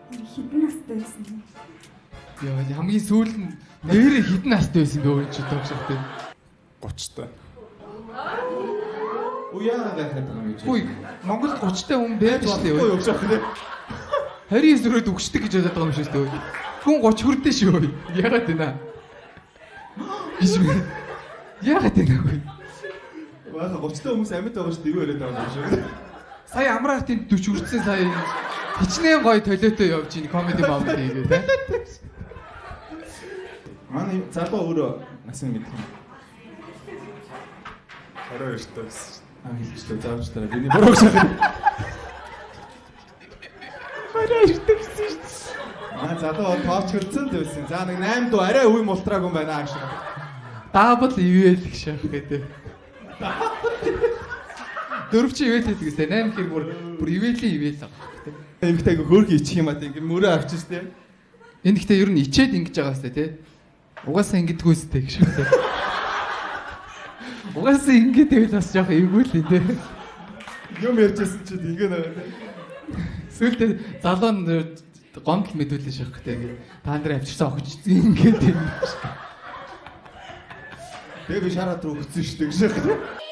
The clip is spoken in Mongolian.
Хэдэн настай байсан бэ? Яа, хамгийн сүүл нь нэрээ хэдэн настай байсан бэ өөч тогшохтой. 30-тай. Уяа дахиад байгаа юм чи. Үгүй, Монголд 30-тай хүн байж Болохгүй шүү. юу шахах тийм. 29 өрөөд өгчдөг гэж бодоод байгаа юм шүү дээ. Хүн 30 хүрдээ шүү. Ягаад вэ наа? Биш үү? Ягаад вэ наа? Баха 30-тай хүмүүс амьд байгаа шүү дээ. Юу яриад байгаа юм шүү. Сая Амраартын 40 хүрсэн сая хичнээн гоё толиотой явж ийн комеди баамд хийгээ те. Манай залуу өөрөө насан мэдэх юм. 22 таа гэсэн. Хэлчихлээ заавч тараа. Биний буруу шахах. 22 таа гэсэн шүү дээ. Манай залуу тооч хөрцөн байсан. За нэг 8 дуу арай үе мултрааг юм байна ааш. Дабл ивэл гэх шах гэдэг. Дөрвч ивэл гэдэг гэсэн 8 хэрэг бүр ивэл байгаа. Эмхтэйг хөөрхи ичих юм аа тийм мөрөө авчих тийм. Энэ гэхдээ ер нь ичээд ингэж байгаа хэвээр те. Угаасаа ингэдэггүй сте гэж байна. Угаасаа ингэж байвал бас жоох эвгүй л те. Юм ярьжсэн чи ингэ нэг тийм. Сүүлдээ залуу нь гомдол мэдүүлээ шахах гэдэг. Та нар авчирсан охиж ингэж юм. Тэгээ би шараад руу өгсөн шүү дээ гэж.